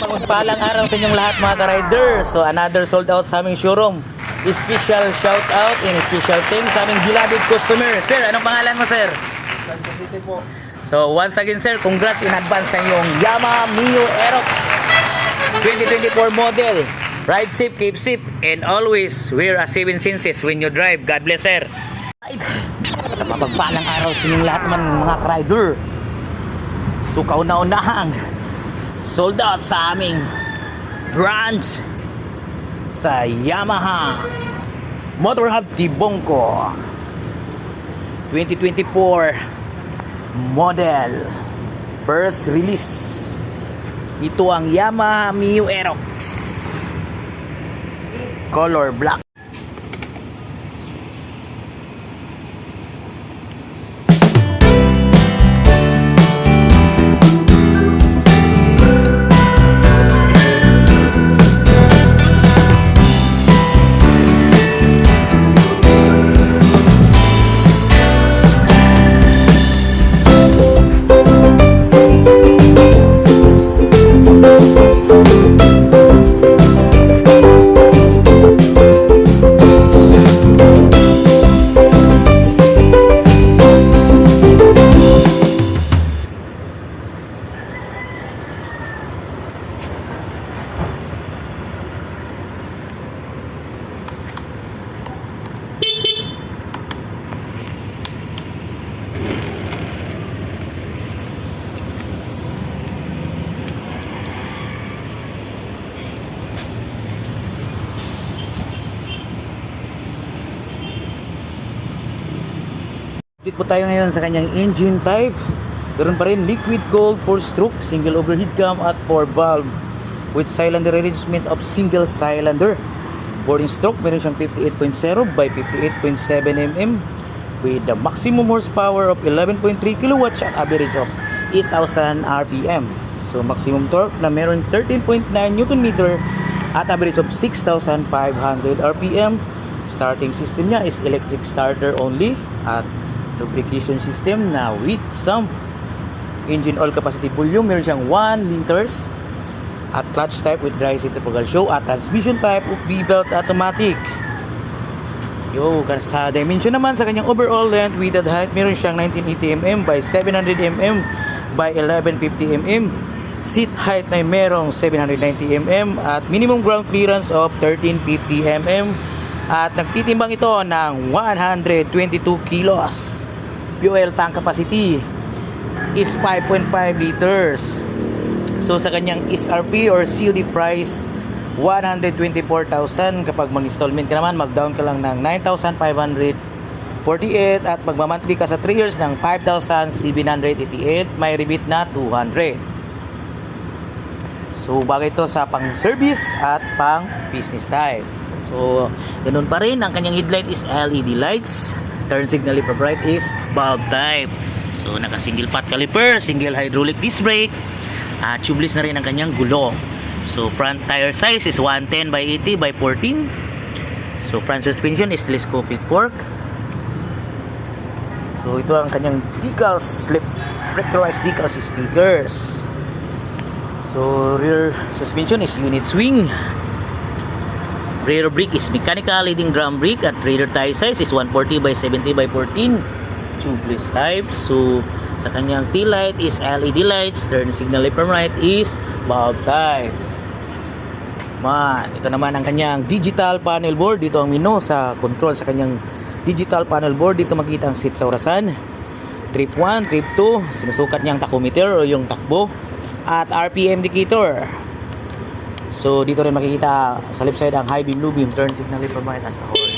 Pagpalang araw sa inyong lahat mga ka-rider. So another sold out sa aming showroom. Special shout out and special thanks sa aming beloved customer. Sir, anong pangalan mo, sir? Santo City po. So once again, sir, congrats in advance sa inyong Yamaha Mio Aerox 2024 model. Ride safe, keep safe, and always wear a 7 senses when you drive. God bless, sir. Right. Sa mapagpalang araw sa inyong lahat naman mga ka-rider. So kauna-unahang sold out sa aming branch sa Yamaha Motor Hub Tibongco 2024 model, first release. Ito ang Yamaha Mio Aerox color black. Update po tayo ngayon sa kanyang engine type. Meron pa rin liquid cooled 4-stroke, single overhead cam at 4 valve with cylinder arrangement of single cylinder. Boarding stroke, meron siyang 58.0 by 58.7 mm with the maximum horsepower of 11.3 kilowatts at average of 8,000 RPM. So maximum torque na meron 13.9 Newton meter at average of 6,500 RPM. Starting system niya is electric starter only at lubrication system na with some engine oil capacity volume. Meron siyang 1 liters at clutch type with dry centrifugal show at transmission type of V-belt automatic. Sa dimension naman sa kanyang overall length width at height, meron siyang 1980 mm by 700 mm by 1150 mm. Seat height na merong 790 mm at minimum ground clearance of 1350 mm at nagtitimbang ito ng 122 kilos. Fuel tank capacity is 5.5 liters. So sa kanyang SRP or COD price 124,000. Kapag mag-installment ka naman, mag-down ka lang ng 9,548 at magmamonthly ka sa 3 years ng 5,788. May rebate na 200. So bagay ito sa pang-service at pang-business type. So ganun pa rin, ang kanyang headlight is LED lights. Turn signal light bright is bulb type. So naka single pot caliper, single hydraulic disc brake, tubeless na rin ang kanyang gulong. So front tire size is 110 by 80 by 14. So front suspension is telescopic fork. So ito ang kanyang decals, pressurized decals stickers. So rear suspension is unit swing. Rear brake is mechanical leading drum brake at rear tire size is 140 by 70 by 14. Tubeless type. So sa kanyang tail light is LED lights. Turn signal light from right is bulb type. Ito naman ang kanyang digital panel board. Dito ang menu sa control sa kanyang digital panel board. Dito makita ang seat sa orasan. Trip 1, trip 2. Sinusukat niyang tachometer o yung takbo. At RPM indicator. So dito rin makikita sa left side ang high beam, low beam, turn signal light from right at horn.